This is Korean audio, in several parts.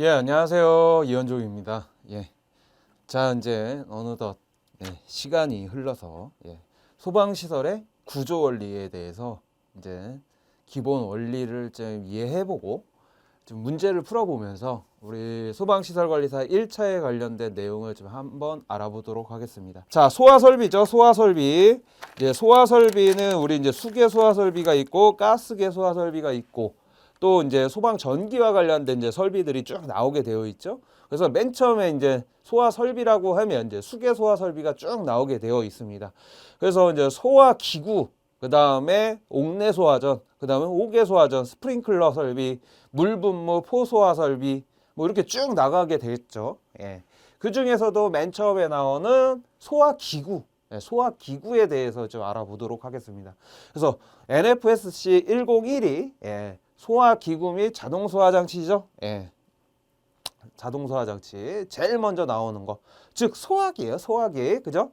예, 안녕하세요. 이현종입니다. 예. 자, 이제 어느덧 시간이 흘러서 소방시설의 구조 원리에 대해서 이제 기본 원리를 좀 이해해보고 좀 문제를 풀어보면서 우리 소방시설관리사 1차에 관련된 내용을 좀 한번 알아보도록 하겠습니다. 자, 소화설비죠. 소화설비. 이제 소화설비는 우리 이제 수계 소화설비가 있고 가스계 소화설비가 있고 또 이제 소방 전기와 관련된 이제 설비들이 쭉 나오게 되어 있죠. 그래서 맨 처음에 이제 소화 설비라고 하면 이제 수계 소화 설비가 쭉 나오게 되어 있습니다. 그래서 이제 소화 기구, 그 다음에 옥내 소화전, 그 다음에 옥외 소화전, 스프링클러 설비, 물 분무 포소화 설비, 뭐 이렇게 쭉 나가게 되겠죠. 예. 그 중에서도 맨 처음에 나오는 소화 기구, 소화 기구에 대해서 좀 알아보도록 하겠습니다. 그래서 NFSC 101이 소화 기구 및 자동 소화 장치죠. 자동 소화 장치 제일 먼저 나오는 거, 즉 소화기예요. 소화기, 그죠?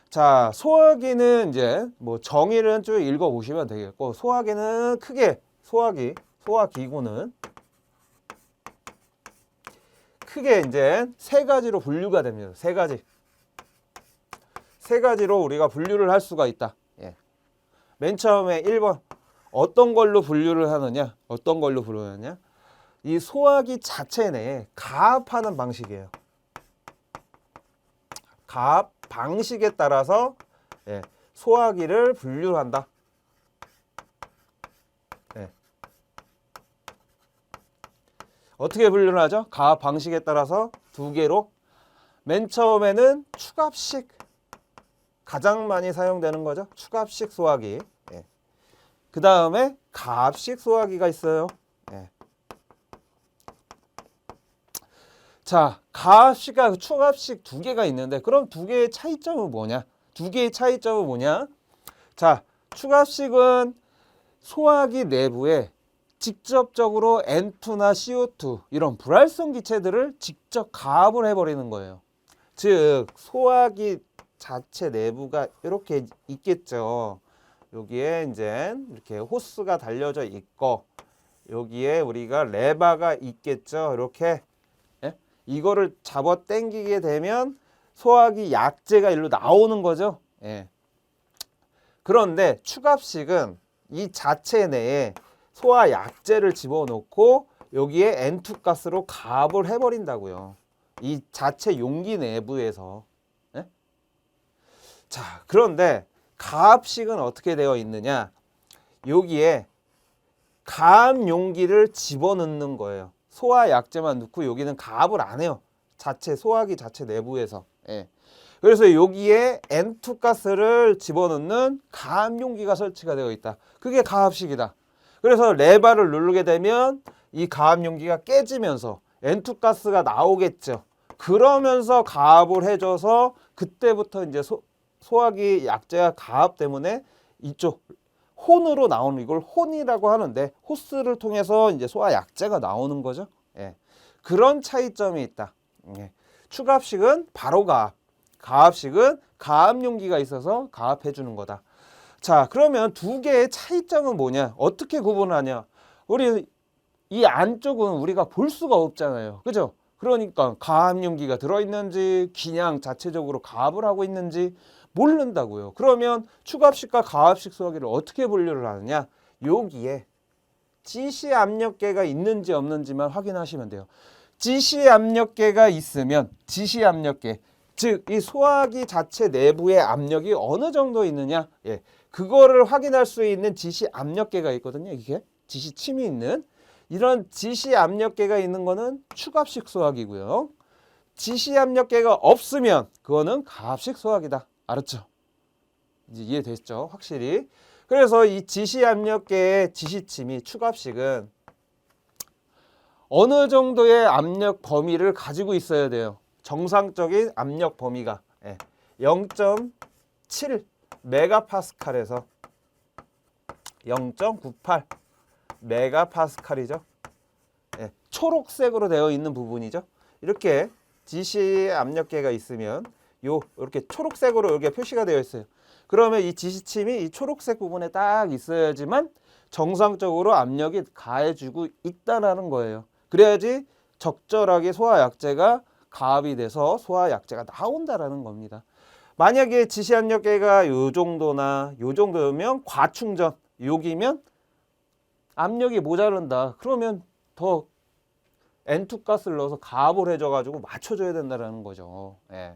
자, 소화기는 이제 뭐 정의를 쭉 읽어 보시면 되겠고, 소화기는 크게 소화기구는 크게 이제 세 가지로 분류가 됩니다. 세 가지로 우리가 분류를 할 수가 있다. 맨 처음에 1번 어떤 걸로 분류를 하느냐? 이 소화기 자체 내에 가압하는 방식이에요. 가압 방식에 따라서 소화기를 분류한다. 어떻게 분류를 하죠? 가압 방식에 따라서 두 개로. 맨 처음에는 축압식, 가장 많이 사용되는 거죠. 축압식 소화기. 그 다음에 가압식 소화기가 있어요. 자, 가압식과 축압식 두 개가 있는데, 그럼 두 개의 차이점은 뭐냐? 자, 축압식은 소화기 내부에 직접적으로 N2나 CO2 이런 불활성 기체들을 직접 가압을 해버리는 거예요. 즉, 소화기 자체 내부가 이렇게 있겠죠. 여기에 이제 이렇게 호스가 달려져 있고, 여기에 우리가 레바가 있겠죠. 이렇게 이거를 잡아 당기게 되면 소화기 약재가 일로 나오는 거죠. 그런데 축압식은 이 자체 내에 소화 약재를 집어넣고 여기에 N2 가스로 가압을 해버린다고요. 이 자체 용기 내부에서. 자, 그런데 가압식은 어떻게 되어 있느냐? 여기에 가압 용기를 집어넣는 거예요. 소화 약재만 넣고 여기는 가압을 안 해요. 소화기 자체 내부에서. 그래서 여기에 N2 가스를 집어넣는 가압 용기가 설치가 되어 있다. 그게 가압식이다. 그래서 레버를 누르게 되면 이 가압 용기가 깨지면서 N2 가스가 나오겠죠. 그러면서 가압을 해줘서 그때부터 이제 소화기 약재와 가압 때문에 이쪽 혼으로 나오는, 이걸 혼이라고 하는데, 호스를 통해서 이제 소화 약재가 나오는 거죠. 그런 차이점이 있다. 축압식은 바로 가압식은 가압 용기가 있어서 가압해 주는 거다. 자, 그러면 두 개의 차이점은 뭐냐? 어떻게 구분하냐? 우리 이 안쪽은 우리가 볼 수가 없잖아요. 그죠? 그러니까 가압 용기가 들어있는지 그냥 자체적으로 가압을 하고 있는지 모른다고요. 그러면 축압식과 가압식 소화기를 어떻게 분류를 하느냐? 여기에 지시 압력계가 있는지 없는지만 확인하시면 돼요. 지시 압력계가 있으면, 지시 압력계, 즉 이 소화기 자체 내부의 압력이 어느 정도 있느냐, 그거를 확인할 수 있는 지시 압력계가 있거든요. 이게 지시침이 있는 이런 지시 압력계가 있는 거는 축압식 소화기고요. 지시 압력계가 없으면 그거는 가압식 소화기다. 알았죠? 이제 이해됐죠? 확실히. 그래서 이 지시 압력계의 지시침이 축압식은 어느 정도의 압력 범위를 가지고 있어야 돼요. 정상적인 압력 범위가 0.7 메가파스칼에서 0.98 메가파스칼이죠. 초록색으로 되어 있는 부분이죠. 이렇게 지시 압력계가 있으면 이렇게 초록색으로 이렇게 표시가 되어 있어요. 그러면 이 지시침이 이 초록색 부분에 딱 있어야지만 정상적으로 압력이 가해지고 있다라는 거예요. 그래야지 적절하게 소화약제가 가압이 돼서 소화약제가 나온다라는 겁니다. 만약에 지시압력계가 요 정도나 요 정도면 과충전, 여기면 압력이 모자른다. 그러면 더 N2 가스를 넣어서 가압을 해줘가지고 맞춰줘야 된다는 거죠. 예.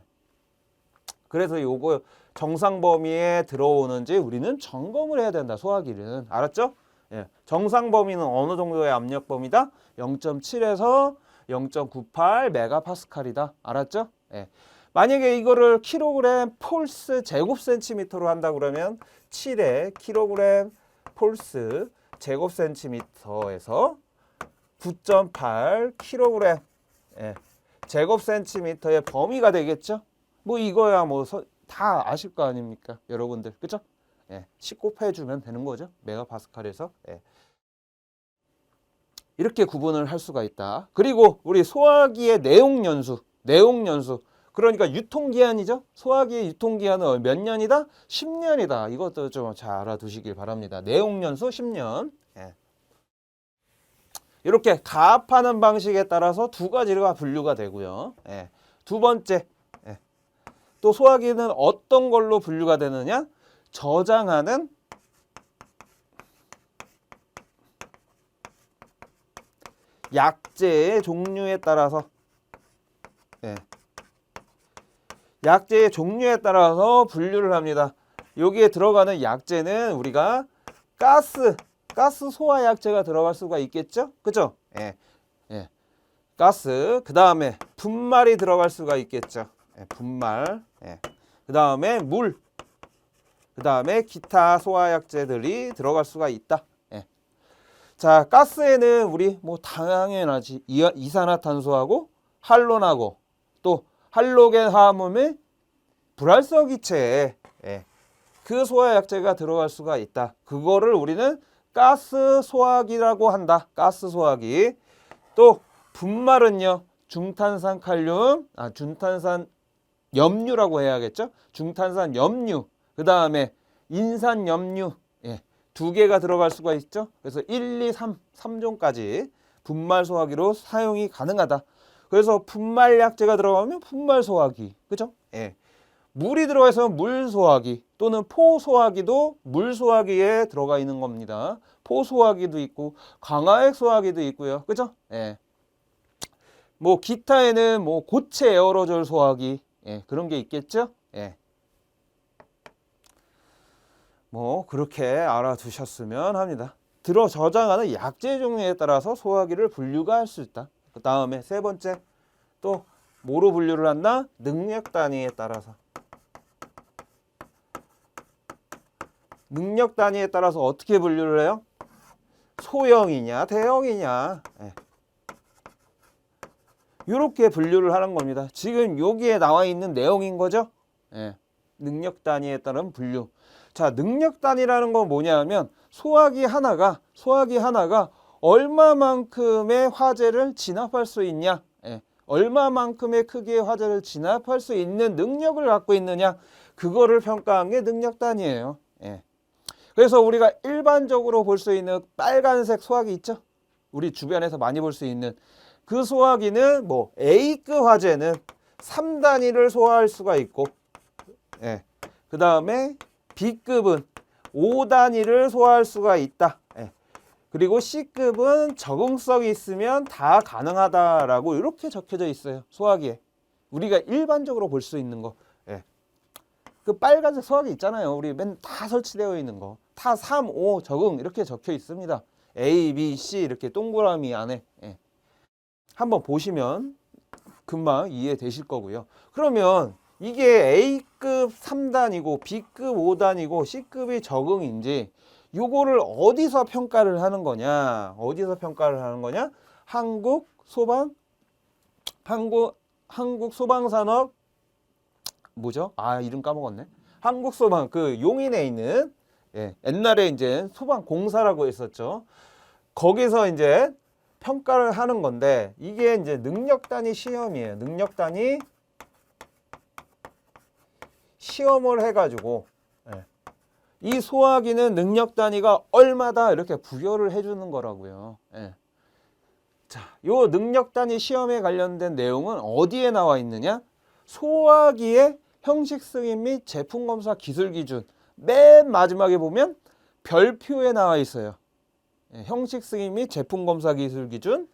그래서 요거 정상 범위에 들어오는지 우리는 점검을 해야 된다. 소화기는. 알았죠? 예. 정상 범위는 어느 정도의 압력 범위다? 0.7에서 0.98 메가파스칼이다. 알았죠? 예. 만약에 이거를 킬로그램 폴스 제곱 센티미터로 한다 그러면 7에 킬로그램 폴스 제곱 센티미터에서 9.8 킬로그램 제곱 센티미터의 범위가 되겠죠. 뭐 이거야 뭐 다 아실 거 아닙니까, 여러분들, 그죠? 예, 10 곱해주면 되는 거죠. 메가파스칼에서. 예. 이렇게 구분을 할 수가 있다. 그리고 우리 소화기의 내용연수. 그러니까 유통기한이죠. 소화기의 유통기한은 몇 년이다? 10년이다. 이것도 좀 잘 알아두시길 바랍니다. 내용연수 10년. 예. 이렇게 가압하는 방식에 따라서 두 가지가 분류가 되고요. 예. 두 번째, 예. 또 소화기는 어떤 걸로 분류가 되느냐? 저장하는 약재의 종류에 따라서, 예. 약재의 종류에 따라서 분류를 합니다. 여기에 들어가는 약재는 우리가 가스 소화약재가 들어갈 수가 있겠죠? 그죠? 예. 예. 가스, 그 다음에 분말이 들어갈 수가 있겠죠. 예. 분말. 예. 그 다음에 물. 그 다음에 기타 소화약재들이 들어갈 수가 있다. 예. 자, 가스에는 우리 뭐 당연하지. 이산화탄소하고 할론하고 또 할로겐 화합물의 불활성기체. 예. 그 소화약재가 들어갈 수가 있다. 그거를 우리는 가스 소화기라고 한다. 가스 소화기. 또 분말은요. 중탄산 칼륨, 중탄산 염류라고 해야겠죠. 중탄산 염류. 그 다음에 인산 염류. 예, 두 개가 들어갈 수가 있죠. 그래서 1, 2, 3종까지 분말 소화기로 사용이 가능하다. 그래서 분말 약재가 들어가면 분말 소화기. 그죠? 예. 물이 들어가 있으면 물 소화기 또는 포 소화기도 물 소화기에 들어가 있는 겁니다. 포 소화기도 있고 강화액 소화기도 있고요. 그죠? 예. 뭐 기타에는 뭐 고체 에어로졸 소화기, 예, 그런 게 있겠죠? 예. 뭐 그렇게 알아두셨으면 합니다. 들어 저장하는 약재 종류에 따라서 소화기를 분류가 할 수 있다. 그 다음에 세 번째, 또 뭐로 분류를 한다? 능력 단위에 따라서. 능력 단위에 따라서 어떻게 분류를 해요? 소형이냐 대형이냐, 예. 이렇게 분류를 하는 겁니다. 지금 여기에 나와 있는 내용인 거죠. 예. 능력 단위에 따른 분류. 자, 능력 단위라는 건 뭐냐면 소화기 하나가 얼마만큼의 화재를 진압할 수 있냐, 예. 얼마만큼의 크기의 화재를 진압할 수 있는 능력을 갖고 있느냐, 그거를 평가한 게 능력 단위예요. 예. 그래서 우리가 일반적으로 볼 수 있는 빨간색 소화기 있죠? 우리 주변에서 많이 볼 수 있는 그 소화기는 뭐 A급 화재는 3단위를 소화할 수가 있고, 예. 그 다음에 B급은 5단위를 소화할 수가 있다. 예. 그리고 C급은 적응성이 있으면 다 가능하다라고 이렇게 적혀져 있어요. 소화기에. 우리가 일반적으로 볼 수 있는 거. 예. 그 빨간색 소화기 있잖아요. 우리 맨 다 설치되어 있는 거. 다 3, 5 적응 이렇게 적혀 있습니다. A, B, C 이렇게 동그라미 안에. 예. 한번 보시면 금방 이해되실 거고요. 그러면 이게 A급 3단이고 B급 5단이고 C급이 적응인지 요거를 어디서 평가를 하는 거냐? 한국소방산업 뭐죠? 이름 까먹었네. 한국소방 그 용인에 있는, 예, 옛날에 이제 소방공사라고 했었죠. 거기서 이제 평가를 하는 건데 이게 이제 능력 단위 시험이에요. 능력 단위 시험을 해가지고, 예, 이 소화기는 능력 단위가 얼마다 이렇게 부여를 해주는 거라고요. 예. 자, 요 능력 단위 시험에 관련된 내용은 어디에 나와 있느냐? 소화기의 형식 승인 및 제품 검사 기술 기준. 맨 마지막에 보면 별표에 나와 있어요. 예, 형식 승인 및 제품 검사 기술 기준.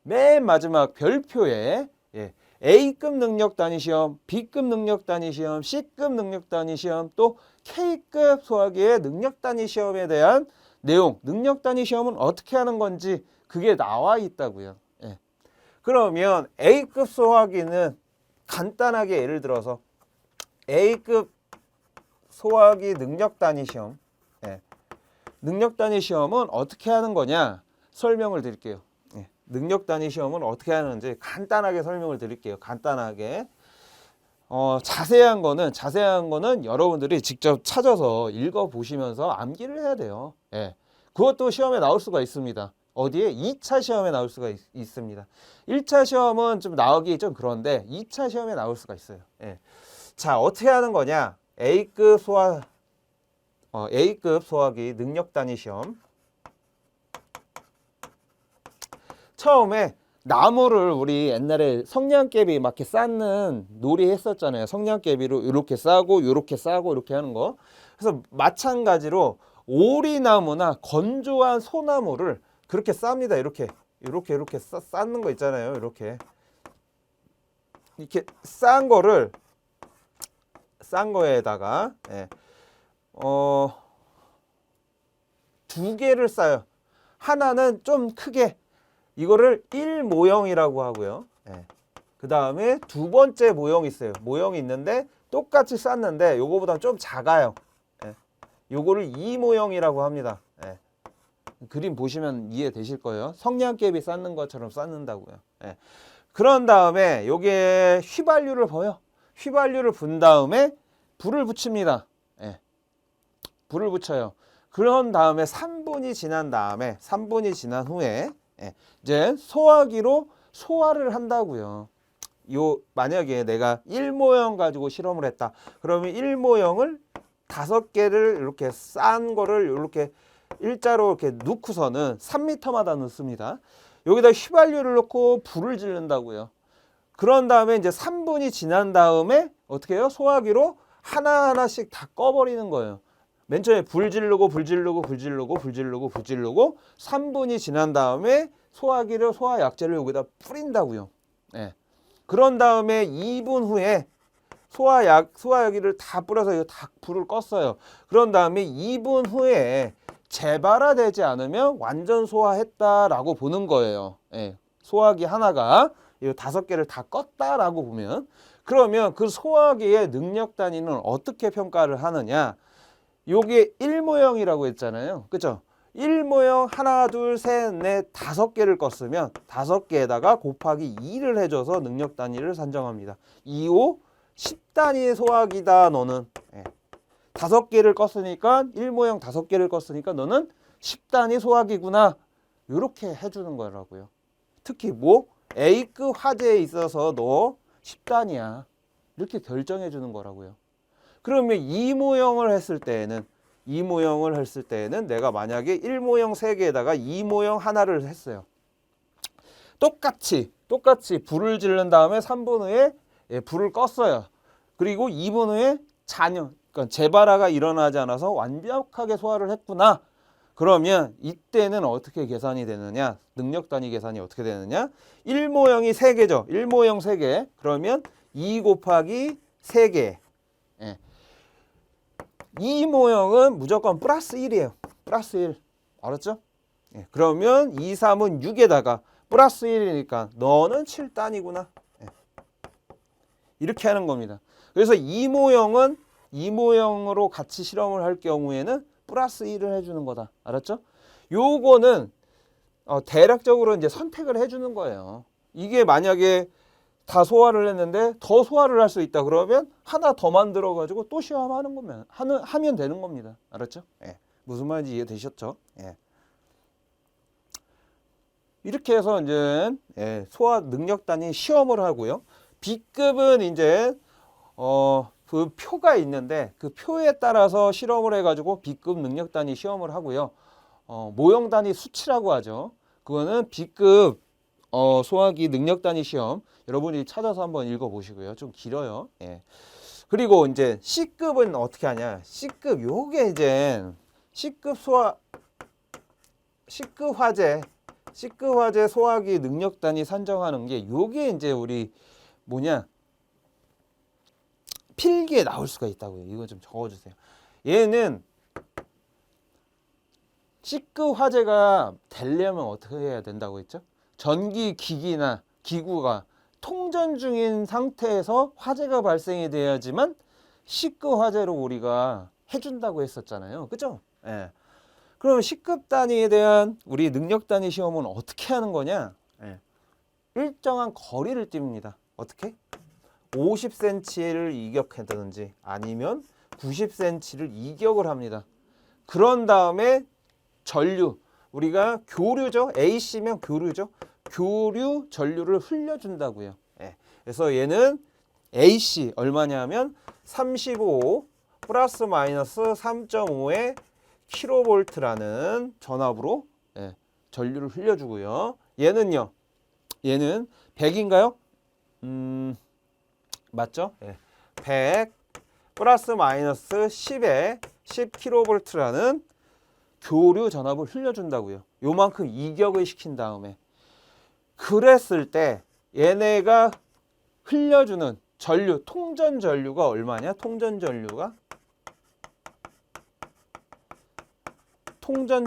맨 마지막 별표에 예, A급 능력 단위 시험, B급 능력 단위 시험, C급 능력 단위 시험, 또 K급 소화기의 능력 단위 시험에 대한 내용, 능력 단위 시험은 어떻게 하는 건지 그게 나와 있다고요. 예. 그러면 A급 소화기는 간단하게 예를 들어서 A급 소화기 능력 단위 시험, 예. 능력 단위 시험은 어떻게 하는 거냐 설명을 드릴게요. 예. 능력 단위 시험은 어떻게 하는지 간단하게 설명을 드릴게요. 간단하게. 자세한 거는 여러분들이 직접 찾아서 읽어 보시면서 암기를 해야 돼요. 예. 그것도 시험에 나올 수가 있습니다. 어디에? 2차 시험에 나올 수가 있습니다. 1차 시험은 좀 나오기 좀 그런데 2차 시험에 나올 수가 있어요. 예. 자, 어떻게 하는 거냐? A급 소화기 능력 단위 시험. 처음에 나무를 우리 옛날에 성냥개비 막 이렇게 쌓는 놀이 했었잖아요. 성냥개비로 이렇게 싸고 이렇게 싸고 이렇게 하는 거. 그래서 마찬가지로 오리나무나 건조한 소나무를 그렇게 쌉니다. 이렇게 쌓는 거 있잖아요. 이렇게 싼 거에다가 예. 두 개를 쌓아요. 하나는 좀 크게 이거를 1모형이라고 하고요. 예. 그 다음에 두 번째 모형이 있어요. 모형이 있는데 똑같이 쌌는데 요거보다 좀 작아요. 예. 요거를 2모형이라고 합니다. 예. 그림 보시면 이해되실 거예요. 성냥개비 쌓는 것처럼 쌓는다고요. 예. 그런 다음에 요게 휘발유를 버요. 휘발유를 분 다음에 불을 붙입니다. 예. 불을 붙여요. 그런 다음에 3분이 지난 후에 예, 이제 소화기로 소화를 한다고요. 만약에 내가 1모형 가지고 실험을 했다. 그러면 1모형을 5개를 이렇게 싼 거를 이렇게 일자로 이렇게 넣고서는 3m마다 넣습니다. 여기다 휘발유를 넣고 불을 지른다고요. 그런 다음에 이제 3분이 지난 다음에 어떻게 해요? 소화기로 하나하나씩 다 꺼버리는 거예요. 맨 처음에 불 지르고 3분이 지난 다음에 소화 약재를 여기다 뿌린다고요. 예. 그런 다음에 2분 후에 소화약을 다 뿌려서 이거 다 불을 껐어요. 그런 다음에 2분 후에 재발화되지 않으면 완전 소화했다라고 보는 거예요. 예. 소화기 하나가 이 5개를 다 껐다라고 보면, 그러면 그 소화기의 능력 단위는 어떻게 평가를 하느냐? 요게 1모형이라고 했잖아요. 그죠? 1모형 하나, 둘, 셋, 넷, 5개를 껐으면 5개에다가 곱하기 2를 해줘서 능력 단위를 산정합니다. 2, 5, 10단위의 소화기다 너는. 예. 5개를 껐으니까 1모형 5개를 껐으니까 너는 10단위 소화기구나. 이렇게 해주는 거라고요. 특히 뭐 A급 화재에 있어서 너 10단위야. 이렇게 결정해 주는 거라고요. 그러면 2모형을 했을 때에는 내가 만약에 1모형 3개에다가 2모형 하나를 했어요. 똑같이 불을 지른 다음에 3분 후에 불을 껐어요. 그리고 2분 후에 그러니까 재발화가 일어나지 않아서 완벽하게 소화를 했구나. 그러면 이때는 어떻게 계산이 되느냐? 능력 단위 계산이 어떻게 되느냐? 1모형이 3개죠. 1모형 3개. 그러면 2 곱하기 3개. 예. 2모형은 무조건 플러스 1이에요. 플러스 1. 알았죠? 예. 그러면 2, 3은 6에다가 플러스 1이니까 너는 7단이구나. 예. 이렇게 하는 겁니다. 그래서 2모형으로 같이 실험을 할 경우에는 플러스 1을 해주는 거다. 알았죠? 요거는 대략적으로 이제 선택을 해주는 거예요. 이게 만약에 다 소화를 했는데 더 소화를 할 수 있다 그러면 하나 더 만들어 가지고 또 시험하는 거면 하면 되는 겁니다. 알았죠? 예. 무슨 말인지 이해되셨죠? 예. 이렇게 해서 이제 소화 능력 단위 시험을 하고요. B급은 이제 그 표가 있는데 그 표에 따라서 실험을 해가지고 B급 능력 단위 시험을 하고요. 모형 단위 수치라고 하죠. 그거는 B급 소화기 능력 단위 시험 여러분이 찾아서 한번 읽어보시고요. 좀 길어요. 예. 그리고 이제 C급은 어떻게 하냐? C급 요게 이제 C급 화재 소화기 능력 단위 산정하는 게 요게 이제 우리 뭐냐? 필기에 나올 수가 있다고요. 이거 좀 적어주세요. 얘는 C급 화재가 되려면 어떻게 해야 된다고 했죠? 전기 기기나 기구가 통전 중인 상태에서 화재가 발생이 돼야지만 C급 화재로 우리가 해준다고 했었잖아요. 그죠? 예. 그럼 C급 단위에 대한 우리 능력 단위 시험은 어떻게 하는 거냐? 예. 일정한 거리를 띱니다. 어떻게? 50cm를 이격한다든지 아니면 90cm를 이격을 합니다. 그런 다음에 전류, 우리가 교류죠. A씨면 교류죠. 교류 전류를 흘려준다고요. 예. 그래서 얘는 AC 얼마냐면 35 플러스 마이너스 3.5의 킬로볼트라는 전압으로 예, 전류를 흘려주고요. 얘는요. 얘는 100인가요? 맞죠? 예. 100 플러스 마이너스 10의 10킬로볼트라는 교류 전압을 흘려준다고요. 요만큼 이격을 시킨 다음에 그랬을 때 얘네가 흘려주는 전류, 통전 전류가 얼마냐? 통전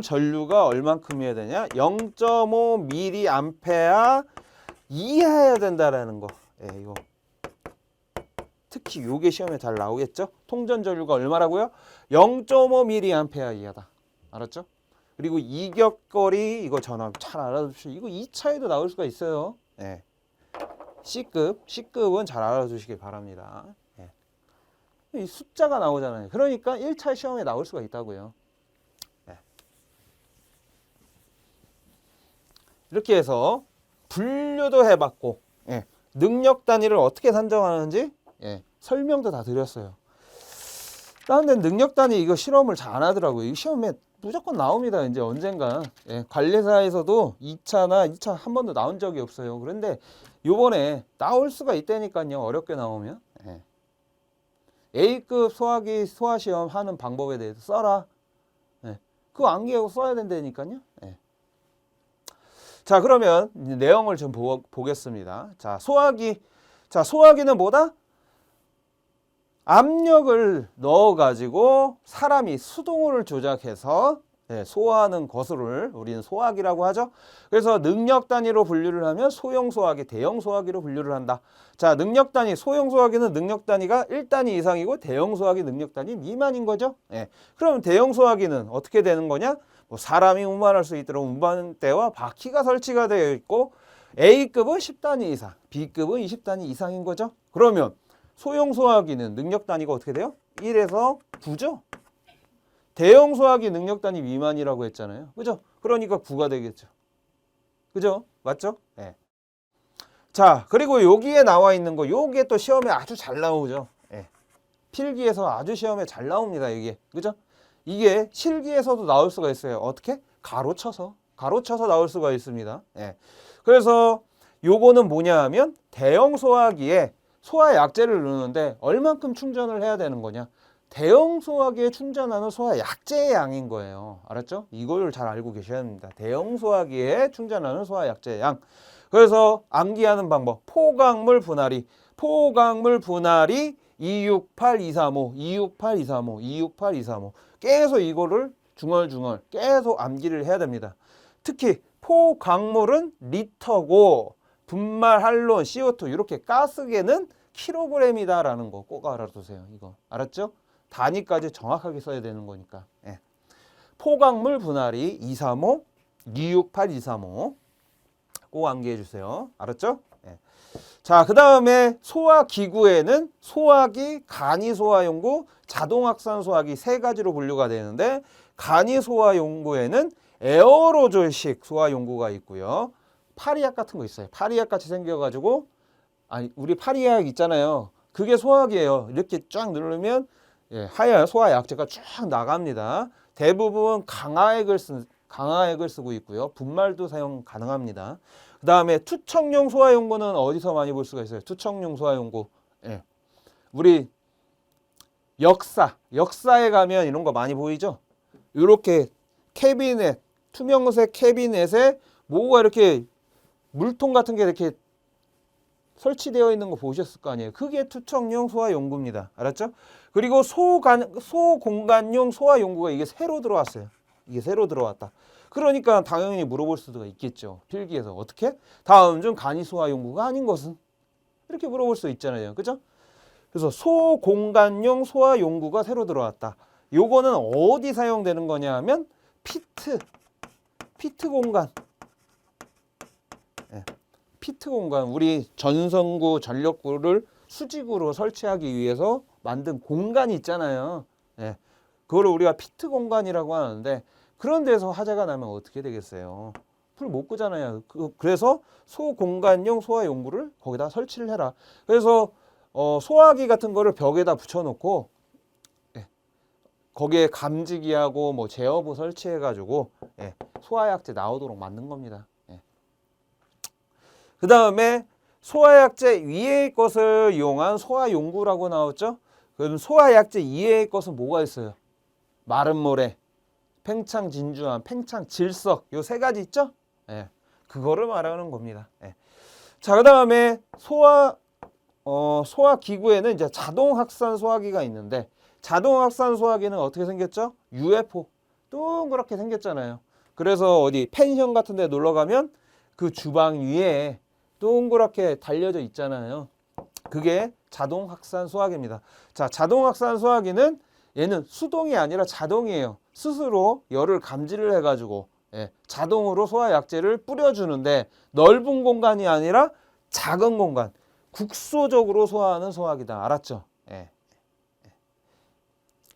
전류가 얼만큼이어야 되냐? 0.5mA 이하여야 된다라는 거. 예, 이거. 특히 요게 시험에 잘 나오겠죠? 통전 전류가 얼마라고요? 0.5mA 이하다. 알았죠? 그리고 이격거리 이거 전압 잘 알아두시고 이거 2차에도 나올 수가 있어요. 예. C급은 잘 알아두시길 바랍니다. 예. 이 숫자가 나오잖아요. 그러니까 1차 시험에 나올 수가 있다고요. 예. 이렇게 해서 분류도 해봤고 예. 능력 단위를 어떻게 산정하는지 예. 설명도 다 드렸어요. 그런데 능력 단위 이거 실험을 잘 안 하더라고요. 이 시험에 무조건 나옵니다. 이제 언젠가. 예, 관리사에서도 2차 한 번도 나온 적이 없어요. 그런데 요번에 나올 수가 있다니까요. 어렵게 나오면. 예. A급 소화기 소화시험 하는 방법에 대해서 써라. 예. 그거 암기하고 써야 된다니까요. 예. 자, 그러면 내용을 좀 보겠습니다. 자, 소화기는 뭐다? 압력을 넣어가지고 사람이 수동을 조작해서 소화하는 것을 우리는 소화기라고 하죠. 그래서 능력 단위로 분류를 하면 소형 소화기, 대형 소화기로 분류를 한다. 자, 능력 단위, 소형 소화기는 능력 단위가 1단위 이상이고 대형 소화기 능력 단위 미만인 거죠. 예. 그럼 대형 소화기는 어떻게 되는 거냐? 뭐 사람이 운반할 수 있도록 운반대와 바퀴가 설치가 되어 있고 A급은 10단위 이상, B급은 20단위 이상인 거죠. 그러면 소형 소화기는 능력 단위가 어떻게 돼요? 1에서 9죠? 대형 소화기 능력 단위 미만이라고 했잖아요. 그죠? 그러니까 9가 되겠죠. 그죠? 맞죠? 네. 자, 그리고 여기에 나와 있는 거, 요게 또 시험에 아주 잘 나오죠. 네. 필기에서 아주 시험에 잘 나옵니다, 이게. 그죠? 이게 실기에서도 나올 수가 있어요. 어떻게? 가로쳐서 나올 수가 있습니다. 네. 그래서 요거는 뭐냐 하면 대형 소화기에 소화 약제를 넣는데 얼만큼 충전을 해야 되는 거냐? 대형 소화기에 충전하는 소화 약제의 양인 거예요. 알았죠? 이걸 잘 알고 계셔야 합니다. 대형 소화기에 충전하는 소화 약제의 양. 그래서 암기하는 방법. 포강물 분할이 268-235 계속 이거를 중얼중얼 계속 암기를 해야 됩니다. 특히 포강물은 리터고 분말 할론, CO2 이렇게 가스계는 킬로그램이다라는 거 꼭 알아두세요. 이거 알았죠? 단위까지 정확하게 써야 되는 거니까. 예. 포강물 분할이 235, 268-235 꼭 암기해 주세요. 알았죠? 예. 자, 그 다음에 소화기구에는 소화기, 간이소화용구, 자동확산 소화기 세 가지로 분류가 되는데 간이소화용구에는 에어로졸식 소화용구가 있고요. 파리약 같은 거 있어요. 파리약 같이 생겨가지고 우리 파리약 있잖아요. 그게 소화기예요. 이렇게 쫙 누르면 하얀 소화 약제가 쫙 나갑니다. 대부분 강화액을 쓰고 있고요. 분말도 사용 가능합니다. 그 다음에 투척용 소화용구는 어디서 많이 볼 수가 있어요? 투척용 소화용구. 예. 우리 역사에 가면 이런 거 많이 보이죠? 이렇게 캐비넷, 투명색 캐비넷에 뭐가 이렇게 물통 같은 게 이렇게 설치되어 있는 거 보셨을 거 아니에요. 그게 투척용 소화용구입니다. 알았죠? 그리고 소공간용 소화용구가 이게 새로 들어왔어요. 이게 새로 들어왔다. 그러니까 당연히 물어볼 수가 있겠죠. 필기에서. 어떻게? 다음 중 간이 소화용구가 아닌 것은? 이렇게 물어볼 수 있잖아요. 그죠? 그래서 소공간용 소화용구가 새로 들어왔다. 요거는 어디 사용되는 거냐 하면 피트 공간. 예. 피트 공간. 우리 전선구, 전력구를 수직으로 설치하기 위해서 만든 공간이 있잖아요. 예. 그걸 우리가 피트 공간이라고 하는데 그런 데서 화재가 나면 어떻게 되겠어요? 불 못 끄잖아요. 그래서 소공간용 소화용구를 거기다 설치를 해라. 그래서 소화기 같은 거를 벽에다 붙여놓고 예, 거기에 감지기하고 뭐 제어부 설치해가지고 예, 소화약제 나오도록 만든 겁니다. 예. 그 다음에 소화약제 위의 것을 이용한 소화용구라고 나왔죠. 그럼 소화약제 이외의 것은 뭐가 있어요? 마른 모래, 팽창 진주암, 팽창 질석 요 세 가지 있죠? 예, 그거를 말하는 겁니다. 예. 자, 그 다음에 소화기구에는 이제 자동 확산 소화기가 있는데 자동 확산 소화기는 어떻게 생겼죠? UFO 동그랗게 생겼잖아요. 그래서 어디 펜션 같은 데 놀러 가면 그 주방 위에 동그랗게 달려져 있잖아요. 그게 자동 확산 소화기입니다. 자, 자동 확산 소화기는 얘는 수동이 아니라 자동이에요. 스스로 열을 감지를 해가지고 예, 자동으로 소화약제를 뿌려주는데 넓은 공간이 아니라 작은 공간, 국소적으로 소화하는 소화기다. 알았죠? 예.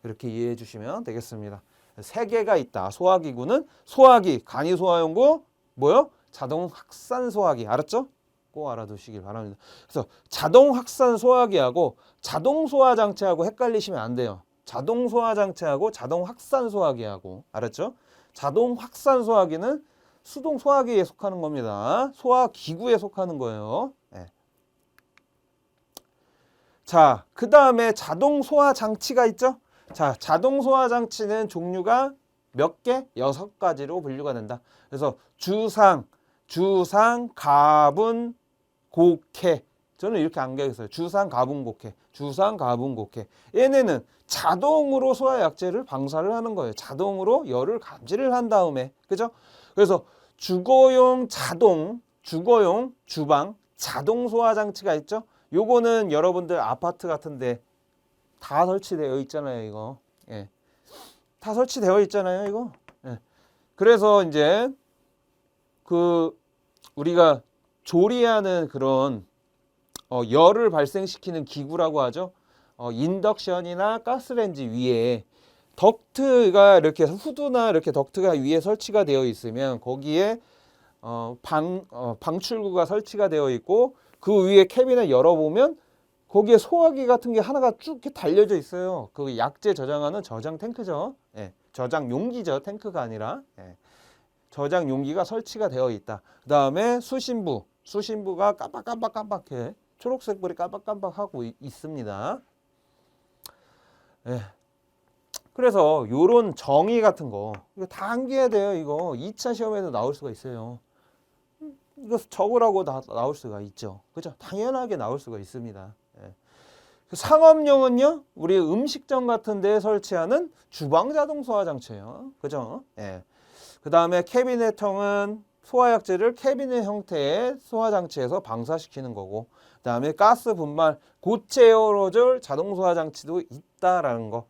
이렇게 이해해 주시면 되겠습니다. 세 개가 있다. 소화기구는 소화기, 간이 소화용구, 뭐요? 자동 확산 소화기. 알았죠? 꼭 알아두시길 바랍니다. 그래서 자동 확산 소화기하고 자동 소화 장치하고 헷갈리시면 안 돼요. 자동 소화 장치하고 자동 확산 소화기하고 알았죠? 자동 확산 소화기는 수동 소화기에 속하는 겁니다. 소화기구에 속하는 거예요. 네. 자, 그 다음에 자동 소화 장치가 있죠? 자, 자동 소화 장치는 종류가 몇 개? 6가지로 분류가 된다. 그래서 주상, 가분, 곡해. 저는 이렇게 안겨있어요. 주상, 가분, 곡해. 주상, 가분, 곡해. 얘네는 자동으로 소화약제를 방사를 하는 거예요. 자동으로 열을 감지를 한 다음에. 그죠? 그래서 주거용 주방, 자동 소화장치가 있죠? 요거는 여러분들 아파트 같은데 다 설치되어 있잖아요, 이거. 예. 다 설치되어 있잖아요, 이거. 예. 그래서 이제 우리가 조리하는 그런 열을 발생시키는 기구라고 하죠. 인덕션이나 가스레인지 위에 덕트가 이렇게 후드나 이렇게 덕트가 위에 설치가 되어 있으면 거기에 방출구가 설치가 되어 있고 그 위에 캐비넷 열어보면 거기에 소화기 같은 게 하나가 쭉 이렇게 달려져 있어요. 그 약재 저장하는 저장 탱크죠. 예, 저장 용기죠. 탱크가 아니라. 예, 저장 용기가 설치가 되어 있다. 그 다음에 수신부가 깜빡깜빡깜빡해. 초록색 불이 깜빡깜빡하고 있습니다. 예. 그래서 요런 정의 같은 거 이거 다 암기해야 돼요. 이거 2차 시험에도 나올 수가 있어요. 이거 적으라고 나올 수가 있죠. 그죠? 당연하게 나올 수가 있습니다. 예. 상업용은요, 우리 음식점 같은 데 설치하는 주방 자동 소화 장치예요. 그죠? 예. 그 다음에 캐비넷형은 소화약제를 캐비넷 형태의 소화장치에서 방사시키는 거고, 그 다음에 가스 분말, 고체 에어로졸 자동 소화장치도 있다라는 거.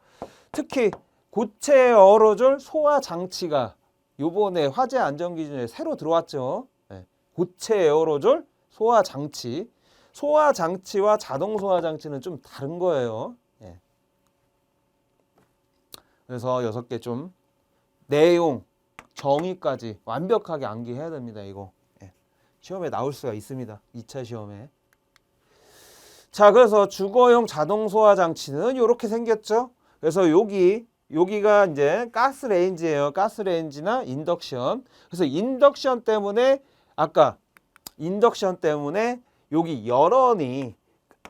특히 고체 에어로졸 소화장치가 요번에 화재 안전기준에 새로 들어왔죠. 네. 고체 에어로졸 소화장치. 소화장치와 자동 소화장치는 좀 다른 거예요. 네. 그래서 6개 좀 내용, 정의까지 완벽하게 암기해야 됩니다. 이거 시험에 나올 수가 있습니다. 2차 시험에. 자, 그래서 주거용 자동 소화 장치는 이렇게 생겼죠. 그래서 여기가 이제 가스레인지예요. 가스레인지나 인덕션. 그래서 인덕션 때문에 아까 인덕션 때문에 여기 열원이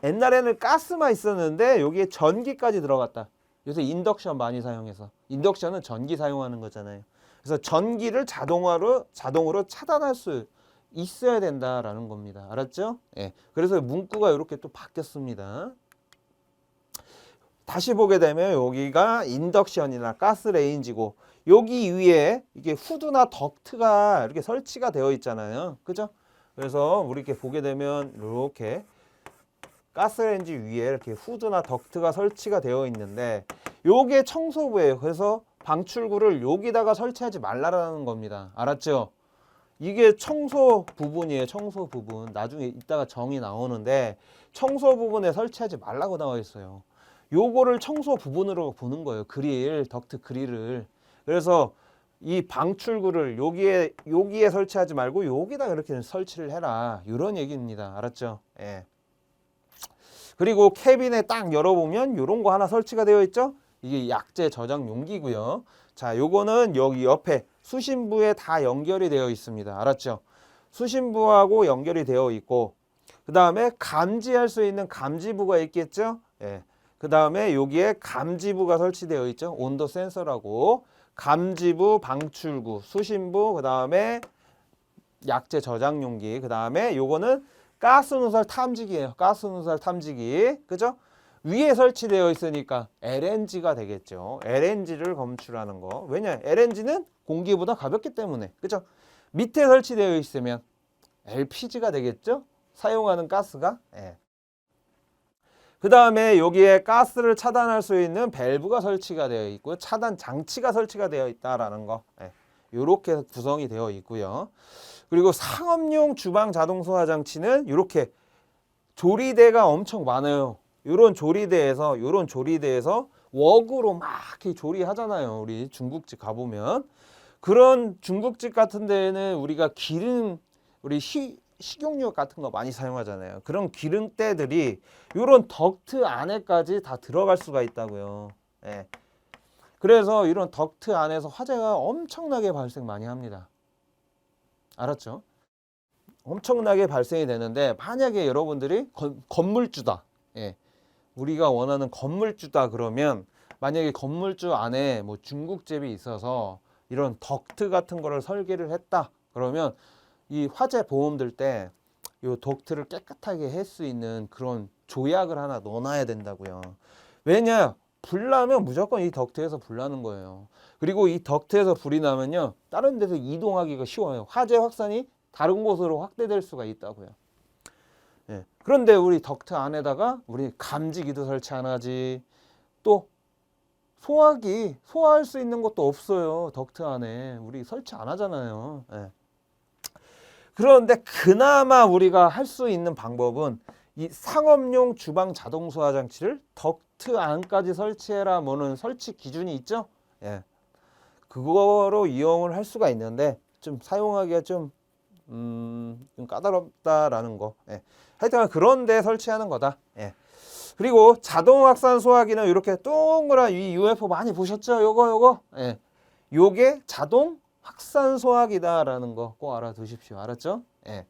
옛날에는 가스만 있었는데 여기에 전기까지 들어갔다. 요새 인덕션 많이 사용해서 인덕션은 전기 사용하는 거잖아요. 그래서 전기를 자동으로 차단할 수 있어야 된다라는 겁니다. 알았죠? 예. 그래서 문구가 이렇게 또 바뀌었습니다. 다시 보게 되면 여기가 인덕션이나 가스레인지고 여기 위에 이게 후드나 덕트가 이렇게 설치가 되어 있잖아요. 그죠? 그래서 우리 이렇게 보게 되면 이렇게 가스레인지 위에 이렇게 후드나 덕트가 설치가 되어 있는데 요게 청소부예요. 그래서 방출구를 여기다가 설치하지 말라라는 겁니다. 알았죠? 이게 청소 부분이에요. 청소 부분. 나중에 이따가 정의 나오는데 청소 부분에 설치하지 말라고 나와 있어요. 요거를 청소 부분으로 보는 거예요. 그릴, 덕트 그릴을. 그래서 이 방출구를 여기에 설치하지 말고 여기다 이렇게 설치를 해라. 이런 얘기입니다. 알았죠? 예. 그리고 캐빈에 딱 열어보면 이런 거 하나 설치가 되어 있죠? 이게 약재 저장 용기고요. 자, 요거는 여기 옆에 수신부에 다 연결이 되어 있습니다. 알았죠? 수신부하고 연결이 되어 있고 그 다음에 감지할 수 있는 감지부가 있겠죠? 예. 그 다음에 여기에 감지부가 설치되어 있죠. 온도 센서라고. 감지부, 방출구, 수신부, 그 다음에 약재 저장 용기, 그 다음에 요거는 가스 누설 탐지기예요. 가스 누설 탐지기. 그죠? 위에 설치되어 있으니까 LNG가 되겠죠. LNG를 검출하는 거. 왜냐? LNG는 공기보다 가볍기 때문에. 그죠? 밑에 설치되어 있으면 LPG가 되겠죠? 사용하는 가스가. 예. 그 다음에 여기에 가스를 차단할 수 있는 밸브가 설치가 되어 있고요. 차단 장치가 설치가 되어 있다라는 거. 예. 이렇게 구성이 되어 있고요. 그리고 상업용 주방 자동 소화 장치는 이렇게 조리대가 엄청 많아요. 이런 조리대에서 웍으로 막 이렇게 조리하잖아요. 우리 중국집 가보면 그런 중국집 같은 데에는 우리가 기름, 우리 식용유 같은 거 많이 사용하잖아요. 그런 기름때들이 이런 덕트 안에까지 다 들어갈 수가 있다고요. 예. 그래서 이런 덕트 안에서 화재가 엄청나게 발생 많이 합니다. 알았죠? 엄청나게 발생이 되는데 만약에 여러분들이 건물주다. 예. 우리가 원하는 건물주다 그러면 만약에 건물주 안에 뭐 중국집이 있어서 이런 덕트 같은 거를 설계를 했다. 그러면 이 화재 보험 들 때 이 덕트를 깨끗하게 할 수 있는 그런 조약을 하나 넣어놔야 된다고요. 왜냐? 불 나면 무조건 이 덕트에서 불 나는 거예요. 그리고 이 덕트에서 불이 나면요. 다른 데서 이동하기가 쉬워요. 화재 확산이 다른 곳으로 확대될 수가 있다고요. 예. 그런데 우리 덕트 안에다가 우리 감지기도 설치 안 하지. 또 소화할 수 있는 것도 없어요. 덕트 안에. 우리 설치 안 하잖아요. 예. 그런데 그나마 우리가 할 수 있는 방법은 이 상업용 주방 자동 소화 장치를 덕트 안까지 설치해라 뭐는 설치 기준이 있죠. 예. 그거로 이용을 할 수가 있는데 좀 사용하기가 좀 까다롭다라는 거. 예. 하여튼 그런데 설치하는 거다. 예. 그리고 자동 확산 소화기는 이렇게 동그란 이 UFO 많이 보셨죠? 요거. 예. 요게 자동 확산 소화기다라는 거 꼭 알아두십시오. 알았죠? 예.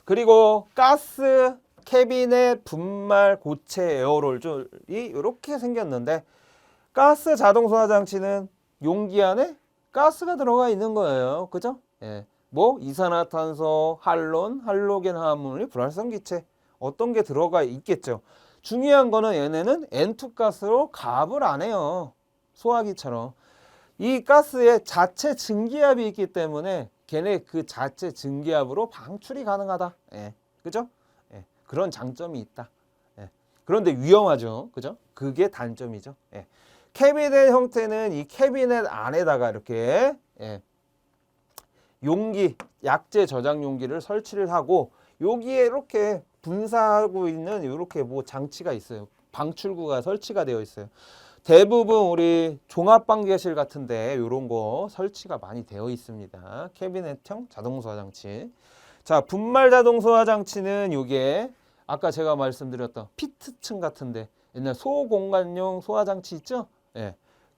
그리고 가스 캐빈의 분말 고체 에어롤줄이 이렇게 생겼는데 가스 자동 소화 장치는 용기 안에 가스가 들어가 있는 거예요. 그죠? 예. 뭐 이산화탄소, 할론, 할로겐 화합물, 불활성 기체 어떤 게 들어가 있겠죠. 중요한 거는 얘네는 N2 가스로 가압을 안 해요. 소화기처럼. 이 가스에 자체 증기압이 있기 때문에 걔네 그 자체 증기압으로 방출이 가능하다. 예. 그죠? 예. 그런 장점이 있다. 예. 그런데 위험하죠. 그죠? 그게 단점이죠. 예. 캐비넷 형태는 이 캐비넷 안에다가 이렇게 예. 용기, 약재 저장 용기를 설치를 하고 여기에 이렇게 분사하고 있는 이렇게 뭐 장치가 있어요. 방출구가 설치가 되어 있어요. 대부분 우리 종합방개실 같은데 이런 거 설치가 많이 되어 있습니다. 캐비넷형 자동소화 장치. 자, 분말 자동소화 장치는 이게 아까 제가 말씀드렸던 피트층 같은데 옛날 소공간용 소화 장치 있죠? 예.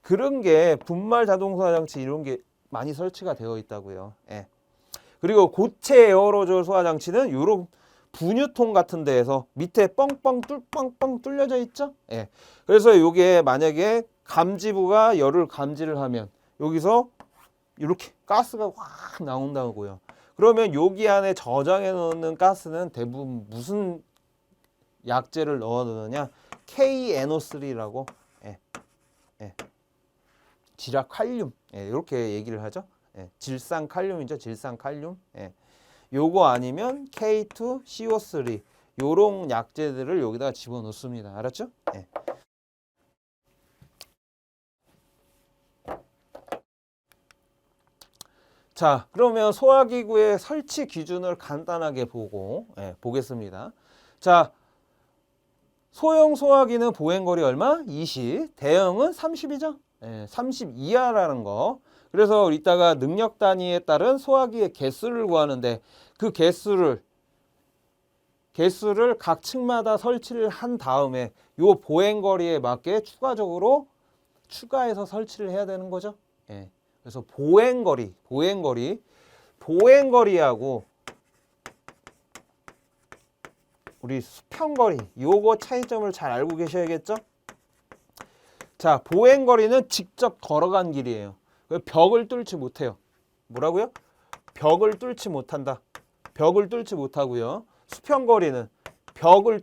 그런 게 분말 자동 소화 장치 이런 게 많이 설치가 되어 있다고요. 예. 그리고 고체 에어로졸 소화 장치는 요런 분유통 같은 데에서 밑에 뻥뻥 뚫려져 있죠. 예. 그래서 요게 만약에 감지부가 열을 감지를 하면 여기서 이렇게 가스가 확 나온다고요. 그러면 여기 안에 저장해 놓는 가스는 대부분 무슨 약재를 넣어 놓느냐? KNO3라고 예. 예. 지락칼륨 예. 이렇게 얘기를 하죠. 예. 질산칼륨이죠. 질산칼륨. 예. 요거 아니면 K2CO3 요런 약재들을 여기다가 집어넣습니다. 알았죠? 예. 자, 그러면 소화기구의 설치 기준을 간단하게 보겠습니다. 자, 소형 소화기는 보행거리 얼마? 20, 대형은 30이죠? 예, 30 이하라는 거. 그래서 이따가 능력 단위에 따른 소화기의 개수를 구하는데 그 개수를 각 층마다 설치를 한 다음에 요 보행거리에 맞게 추가해서 설치를 해야 되는 거죠. 예. 그래서 보행거리하고 우리 수평거리 요거 차이점을 잘 알고 계셔야겠죠? 자, 보행거리는 직접 걸어간 길이에요. 벽을 뚫지 못해요. 뭐라고요? 벽을 뚫지 못한다. 벽을 뚫지 못하고요. 수평거리는 벽을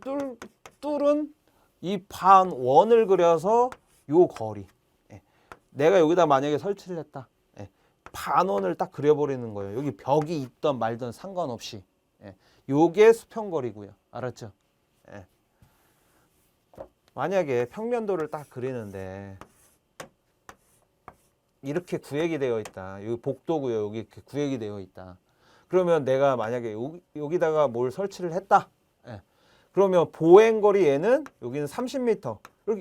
뚫은 이 반원을 그려서 요 거리. 예. 내가 여기다 만약에 설치를 했다. 예. 반원을 딱 그려버리는 거예요. 여기 벽이 있던 말던 상관없이. 예. 요게 수평거리고요. 알았죠? 예. 만약에 평면도를 딱 그리는데 이렇게 구획이 되어 있다. 여기 복도고요. 여기 이렇게 구획이 되어 있다. 그러면 내가 만약에 여기다가 뭘 설치를 했다. 예. 그러면 보행거리 얘는 여기는 30m.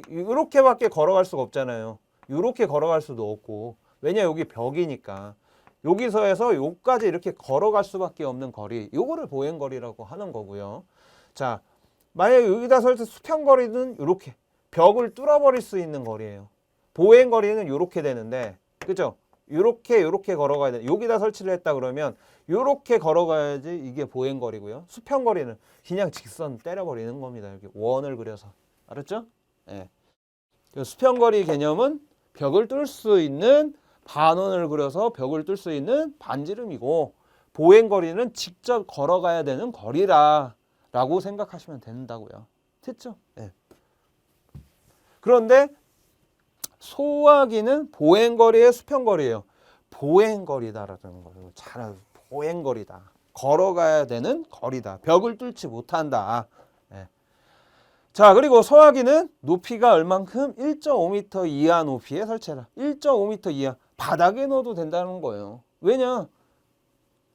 이렇게밖에 걸어갈 수가 없잖아요. 이렇게 걸어갈 수도 없고. 왜냐 여기 벽이니까. 여기서 해서 여기까지 이렇게 걸어갈 수밖에 없는 거리. 요거를 보행거리라고 하는 거고요. 자, 만약에 여기다 설치 수평거리는 이렇게 벽을 뚫어버릴 수 있는 거리예요. 보행거리는 이렇게 되는데, 그죠? 요렇게 걸어가야 돼. 여기다 설치를 했다 그러면 요렇게 걸어가야지 이게 보행거리고요. 수평거리는 그냥 직선 때려버리는 겁니다. 이렇게 원을 그려서. 알았죠? 예. 수평거리 개념은 벽을 뚫을 수 있는 반원을 그려서 벽을 뚫을 수 있는 반지름이고, 보행거리는 직접 걸어가야 되는 거리라고 생각하시면 된다고요. 됐죠? 예. 그런데 소화기는 보행거리의 수평거리예요. 보행거리다라는 거예요. 잘 보행거리다. 걸어가야 되는 거리다. 벽을 뚫지 못한다. 예. 자, 그리고 소화기는 높이가 얼만큼? 1.5m 이하 높이에 설치해라. 1.5m 이하. 바닥에 넣어도 된다는 거예요. 왜냐?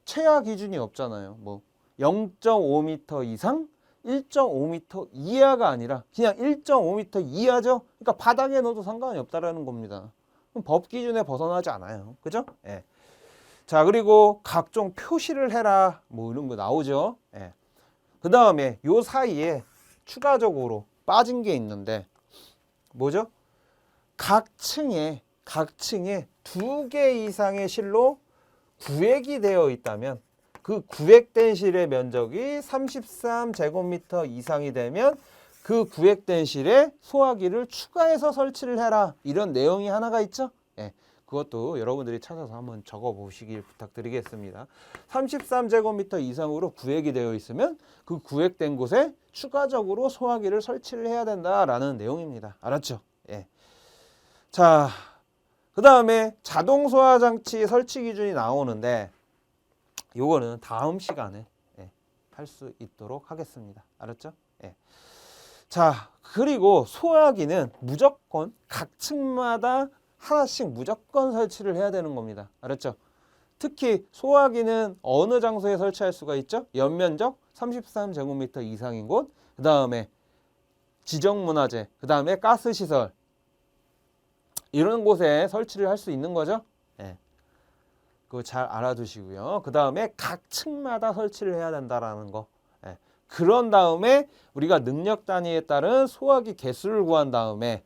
최하 기준이 없잖아요. 뭐 0.5m 이상? 1.5m 이하가 아니라 그냥 1.5m 이하죠. 그러니까 바닥에 넣어도 상관이 없다라는 겁니다. 법 기준에 벗어나지 않아요. 그죠? 예. 자, 그리고 각종 표시를 해라. 뭐 이런 거 나오죠. 예. 그 다음에 요 사이에 추가적으로 빠진 게 있는데 뭐죠? 각 층에 2개 이상의 실로 구획이 되어 있다면 그 구획된 실의 면적이 33제곱미터 이상이 되면 그 구획된 실에 소화기를 추가해서 설치를 해라. 이런 내용이 하나가 있죠. 예, 그것도 여러분들이 찾아서 한번 적어 보시길 부탁드리겠습니다. 33제곱미터 이상으로 구획이 되어 있으면 그 구획된 곳에 추가적으로 소화기를 설치를 해야 된다라는 내용입니다. 알았죠? 예. 자, 그 다음에 자동 소화 장치 설치 기준이 나오는데 요거는 다음 시간에 할 수 있도록 하겠습니다. 알았죠? 예. 자, 그리고 소화기는 무조건 각 층마다 하나씩 무조건 설치를 해야 되는 겁니다. 알았죠? 특히 소화기는 어느 장소에 설치할 수가 있죠? 연면적 33제곱미터 이상인 곳, 그 다음에 지정문화재, 그 다음에 가스시설 이런 곳에 설치를 할 수 있는 거죠. 예. 그거 잘 알아두시고요. 그 다음에 각 층마다 설치를 해야 된다라는 거. 예. 그런 다음에 우리가 능력 단위에 따른 소화기 개수를 구한 다음에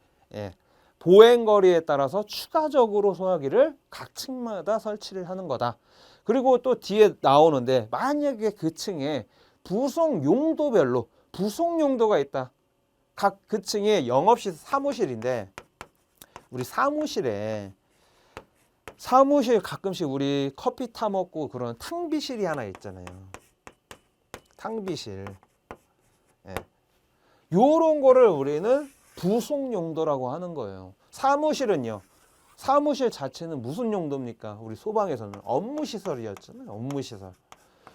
보행거리에 따라서 추가적으로 소화기를 각 층마다 설치를 하는 거다. 그리고 또 뒤에 나오는데 만약에 그 층에 부속 용도별로 부속 용도가 있다. 각 그 층에 영업실 사무실인데 우리 사무실 가끔씩 우리 커피 타 먹고 그런 탕비실이 하나 있잖아요. 탕비실. 예. 요런 거를 우리는 부속 용도라고 하는 거예요. 사무실은요. 사무실 자체는 무슨 용도입니까? 우리 소방에서는 업무시설이었잖아요. 업무시설.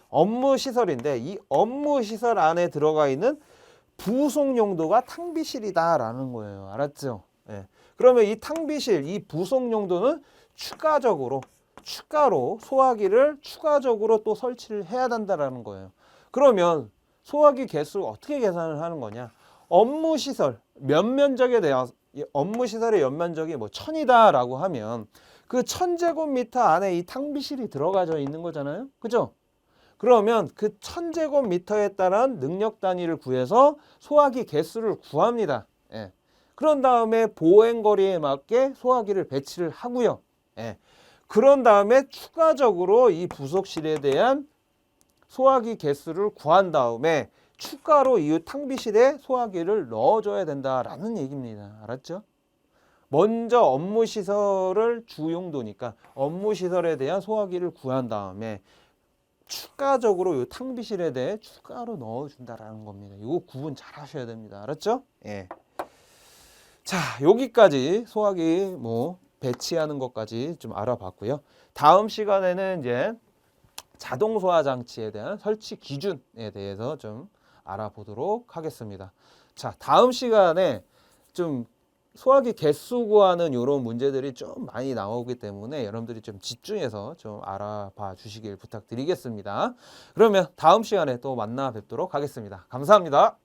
업무시설인데 이 업무시설 안에 들어가 있는 부속 용도가 탕비실이다라는 거예요. 알았죠? 예. 그러면 이 탕비실, 이 부속 용도는 추가로 소화기를 추가적으로 또 설치를 해야 된다라는 거예요. 그러면 소화기 개수 어떻게 계산을 하는 거냐? 업무시설 면면적에 대한 업무시설의 연면적이 뭐 1000이다라고 하면 그 1000제곱미터 안에 이 탕비실이 들어가져 있는 거잖아요. 그죠? 그러면 그 1000제곱미터에 따른 능력 단위를 구해서 소화기 개수를 구합니다. 예. 그런 다음에 보행거리에 맞게 소화기를 배치를 하고요. 예. 그런 다음에 추가적으로 이 부속실에 대한 소화기 개수를 구한 다음에 추가로 이 탕비실에 소화기를 넣어줘야 된다라는 얘기입니다. 알았죠? 먼저 업무시설을 주용도니까 업무시설에 대한 소화기를 구한 다음에 추가적으로 이 탕비실에 대해 추가로 넣어준다라는 겁니다. 이거 구분 잘 하셔야 됩니다. 알았죠? 예. 자, 여기까지 소화기 뭐 배치하는 것까지 좀 알아봤고요. 다음 시간에는 이제 자동 소화 장치에 대한 설치 기준에 대해서 좀 알아보도록 하겠습니다. 자, 다음 시간에 좀 소화기 개수 구하는 이런 문제들이 좀 많이 나오기 때문에 여러분들이 좀 집중해서 좀 알아봐 주시길 부탁드리겠습니다. 그러면 다음 시간에 또 만나 뵙도록 하겠습니다. 감사합니다.